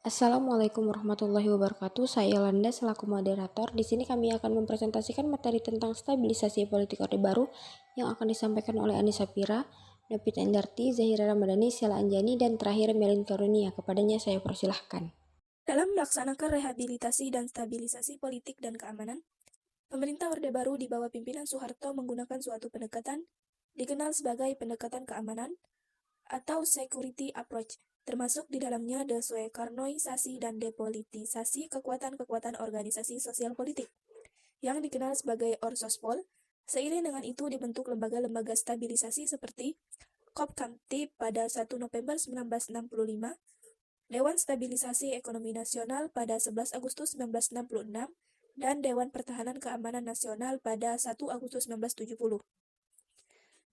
Assalamualaikum warahmatullahi wabarakatuh. Saya Yolanda selaku moderator. Di sini kami akan mempresentasikan materi tentang stabilisasi politik Orde Baru yang akan disampaikan oleh Ani Sapira, David Endarti, Zahira Ramadhani, Sheila Anjani, dan terakhir Melin Karunia. Kepadanya saya persilahkan. Dalam melaksanakan rehabilitasi dan stabilisasi politik dan keamanan, pemerintah Orde Baru di bawah pimpinan Soeharto menggunakan suatu pendekatan dikenal sebagai pendekatan keamanan atau security approach, termasuk di dalamnya desoekarnoisasi dan depolitisasi kekuatan-kekuatan organisasi sosial politik, yang dikenal sebagai Orsospol. Seiring dengan itu dibentuk lembaga-lembaga stabilisasi seperti Kopkamtib pada 1 November 1965, Dewan Stabilisasi Ekonomi Nasional pada 11 Agustus 1966, dan Dewan Pertahanan Keamanan Nasional pada 1 Agustus 1970.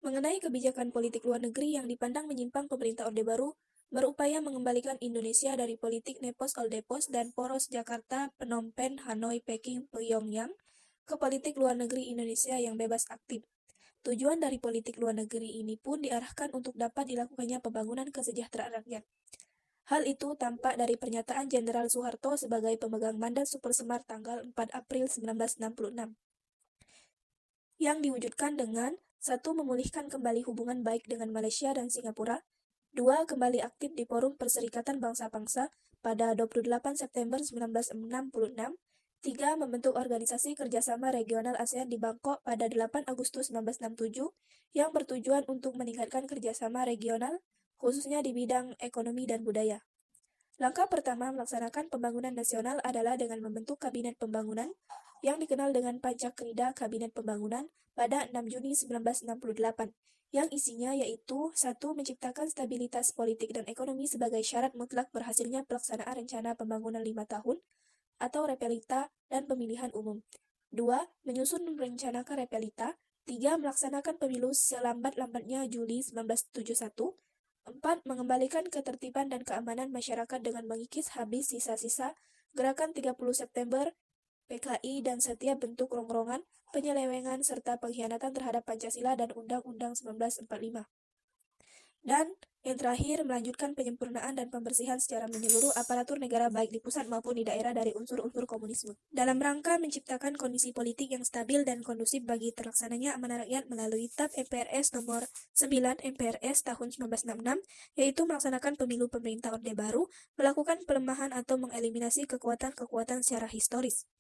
Mengenai kebijakan politik luar negeri yang dipandang menyimpang, pemerintah Orde Baru berupaya mengembalikan Indonesia dari politik Nepos Oldepos dan poros Jakarta, Phnom Penh, Hanoi, Peking, Pyongyang ke politik luar negeri Indonesia yang bebas aktif. Tujuan dari politik luar negeri ini pun diarahkan untuk dapat dilakukannya pembangunan kesejahteraan rakyat. Hal itu tampak dari pernyataan Jenderal Soeharto sebagai pemegang mandat Super Semar tanggal 4 April 1966, yang diwujudkan dengan 1. Memulihkan kembali hubungan baik dengan Malaysia dan Singapura, 2. Kembali aktif di Forum Perserikatan Bangsa-Bangsa pada 28 September 1966, 3. Membentuk Organisasi Kerjasama Regional ASEAN di Bangkok pada 8 Agustus 1967 yang bertujuan untuk meningkatkan kerjasama regional, khususnya di bidang ekonomi dan budaya. Langkah pertama melaksanakan pembangunan nasional adalah dengan membentuk Kabinet Pembangunan yang dikenal dengan Pancakrida Kabinet Pembangunan pada 6 Juni 1968, yang isinya yaitu 1. Menciptakan stabilitas politik dan ekonomi sebagai syarat mutlak berhasilnya pelaksanaan rencana pembangunan 5 tahun atau Repelita dan pemilihan umum. 2. Menyusun merencanakan Repelita. 3. Melaksanakan pemilu selambat-lambatnya Juli 1971. 4. Mengembalikan ketertiban dan keamanan masyarakat dengan mengikis habis sisa-sisa Gerakan 30 September, PKI, dan setiap bentuk rongrongan, penyelewengan, serta pengkhianatan terhadap Pancasila dan Undang-Undang 1945. Dan yang terakhir, melanjutkan penyempurnaan dan pembersihan secara menyeluruh aparatur negara baik di pusat maupun di daerah dari unsur-unsur komunisme. Dalam rangka menciptakan kondisi politik yang stabil dan kondusif bagi terlaksananya amanah rakyat melalui TAP MPRS nomor 9 MPRS tahun 1966, yaitu melaksanakan pemilu pemerintah Orde Baru, melakukan pelemahan atau mengeliminasi kekuatan-kekuatan secara historis.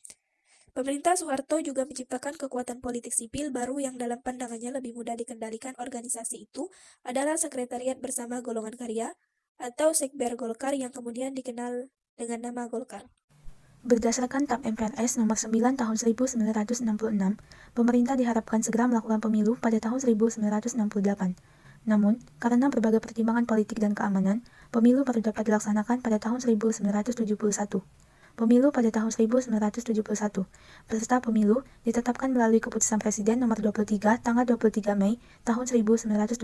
Pemerintah Soeharto juga menciptakan kekuatan politik sipil baru yang dalam pandangannya lebih mudah dikendalikan. Organisasi itu adalah Sekretariat Bersama Golongan Karya atau Sekber Golkar yang kemudian dikenal dengan nama Golkar. Berdasarkan TAP MPRS nomor 9 tahun 1966, pemerintah diharapkan segera melakukan pemilu pada tahun 1968. Namun, karena berbagai pertimbangan politik dan keamanan, pemilu baru dapat dilaksanakan pada tahun 1971. Pemilu pada tahun 1971. Peserta pemilu ditetapkan melalui keputusan Presiden nomor 23 tanggal 23 Mei tahun 1970.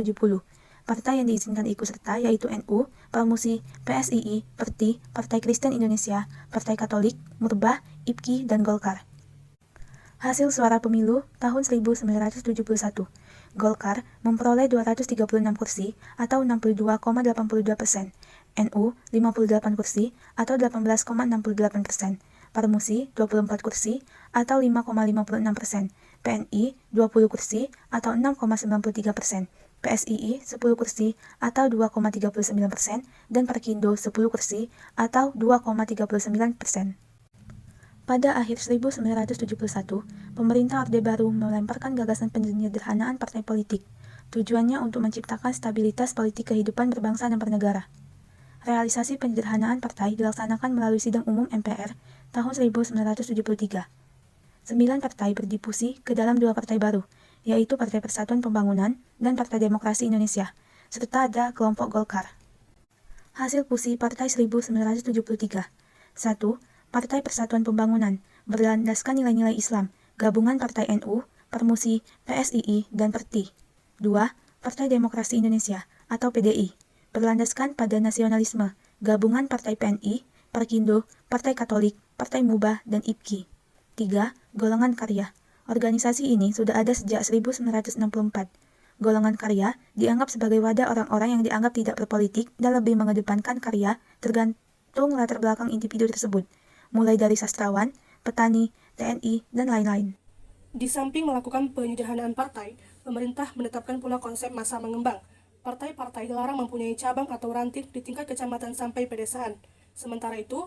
Partai yang diizinkan ikut serta yaitu NU, Permusi, PSII, Perti, Partai Kristen Indonesia, Partai Katolik, Murbah, IPKI, dan Golkar. Hasil suara pemilu tahun 1971. Golkar memperoleh 236 kursi atau 62,82%. NU 58 kursi atau 18,68%. Permusi 24 kursi atau 5,56%. PNI 20 kursi atau 6,93%. PSII 10 kursi atau 2,39% dan Perkindo 10 kursi atau 2,39%. Pada akhir 1971, pemerintah Orde Baru melemparkan gagasan penyederhanaan partai politik. Tujuannya untuk menciptakan stabilitas politik kehidupan berbangsa dan bernegara. Realisasi penyederhanaan partai dilaksanakan melalui sidang umum MPR tahun 1973. 9 partai berdifusi ke dalam 2 partai baru, yaitu Partai Persatuan Pembangunan dan Partai Demokrasi Indonesia, serta ada kelompok Golkar. Hasil fusi Partai 1973. 1. Partai Persatuan Pembangunan, berlandaskan nilai-nilai Islam, gabungan Partai NU, Permusi, PSII, dan Perti. 2. Partai Demokrasi Indonesia, atau PDI, berlandaskan pada nasionalisme, gabungan Partai PNI, Perkindo, Partai Katolik, Partai Mubah, dan IPKI. 3. Golongan Karya. Organisasi ini sudah ada sejak 1964. Golongan karya dianggap sebagai wadah orang-orang yang dianggap tidak berpolitik dan lebih mengedepankan karya menghitung latar belakang individu tersebut, mulai dari sastrawan, petani, TNI, dan lain-lain. Di samping melakukan penyederhanaan partai, pemerintah menetapkan pula konsep masa mengembang. Partai-partai dilarang mempunyai cabang atau ranting di tingkat kecamatan sampai pedesaan. Sementara itu,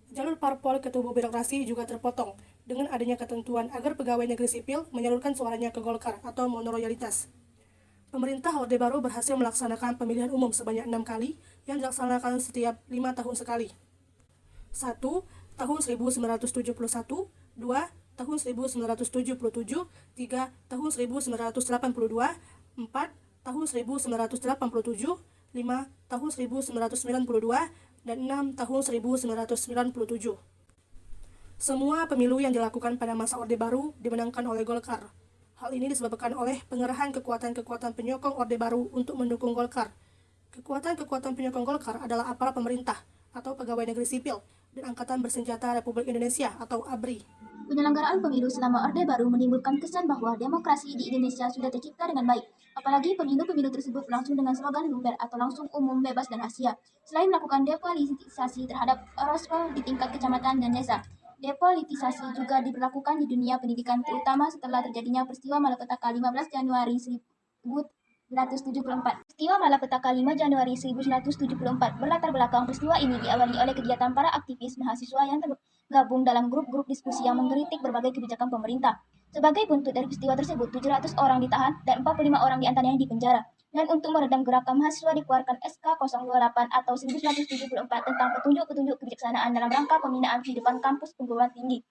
jalur parpol ke tubuh birokrasi juga terpotong dengan adanya ketentuan agar pegawai negeri sipil menyalurkan suaranya ke Golkar atau monoroyalitas. Pemerintah Orde Baru berhasil melaksanakan pemilihan umum sebanyak 6 kali yang dilaksanakan setiap 5 tahun sekali. 1. Tahun 1971, 2. Tahun 1977, 3. Tahun 1982, 4. Tahun 1987, 5. Tahun 1992, dan 6. Tahun 1997. Semua pemilu yang dilakukan pada masa Orde Baru dimenangkan oleh Golkar. Hal ini disebabkan oleh pengerahan kekuatan-kekuatan penyokong Orde Baru untuk mendukung Golkar. Kekuatan-kekuatan penyokong Golkar adalah aparat pemerintah atau pegawai negeri sipil dan Angkatan Bersenjata Republik Indonesia atau ABRI. Penyelenggaraan pemilu selama Orde Baru menimbulkan kesan bahwa demokrasi di Indonesia sudah tercipta dengan baik. Apalagi pemilu-pemilu tersebut berlangsung dengan slogan luber atau langsung umum bebas dan rahasia. Selain melakukan depolitisasi terhadap oraswal di tingkat kecamatan dan desa, depolitisasi juga diberlakukan di dunia pendidikan, terutama setelah terjadinya peristiwa Malapetaka 15 Januari 1974. Peristiwa Malapetaka 5 Januari 1974 berlatar belakang peristiwa ini diawali oleh kegiatan para aktivis mahasiswa yang tergabung dalam grup-grup diskusi yang mengkritik berbagai kebijakan pemerintah. Sebagai buntut dari peristiwa tersebut, 700 orang ditahan dan 45 orang diantaranya dipenjara. Dan untuk meredam gerakan mahasiswa dikeluarkan SK 028 atau 1974 tentang petunjuk-petunjuk kebijaksanaan dalam rangka pembinaan kehidupan kampus perguruan tinggi.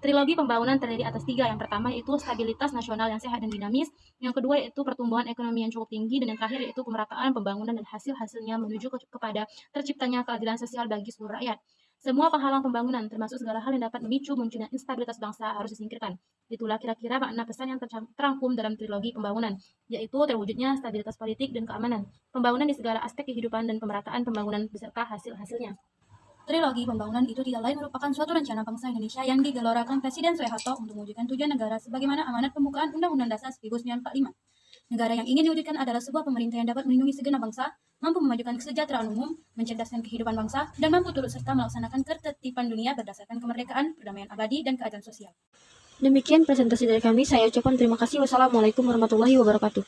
Trilogi pembangunan terdiri atas 3. Yang pertama yaitu stabilitas nasional yang sehat dan dinamis. Yang kedua yaitu pertumbuhan ekonomi yang cukup tinggi. Dan yang terakhir yaitu pemerataan pembangunan dan hasil-hasilnya menuju kepada terciptanya keadilan sosial bagi seluruh rakyat. Semua penghalang pembangunan, termasuk segala hal yang dapat memicu munculnya instabilitas bangsa, harus disingkirkan. Itulah kira-kira makna pesan yang terangkum dalam trilogi pembangunan, yaitu terwujudnya stabilitas politik dan keamanan, pembangunan di segala aspek kehidupan dan pemerataan pembangunan beserta hasil-hasilnya. Trilogi pembangunan itu tidak lain merupakan suatu rencana bangsa Indonesia yang digelorakan Presiden Soeharto untuk mewujudkan tujuan negara sebagaimana amanat pembukaan Undang-Undang Dasar 1945. Negara yang ingin diwujudkan adalah sebuah pemerintah yang dapat melindungi segenap bangsa, mampu memajukan kesejahteraan umum, mencerdaskan kehidupan bangsa, dan mampu turut serta melaksanakan ketertiban dunia berdasarkan kemerdekaan, perdamaian abadi, dan keadilan sosial. Demikian presentasi dari kami. Saya ucapkan terima kasih. Wassalamualaikum warahmatullahi wabarakatuh.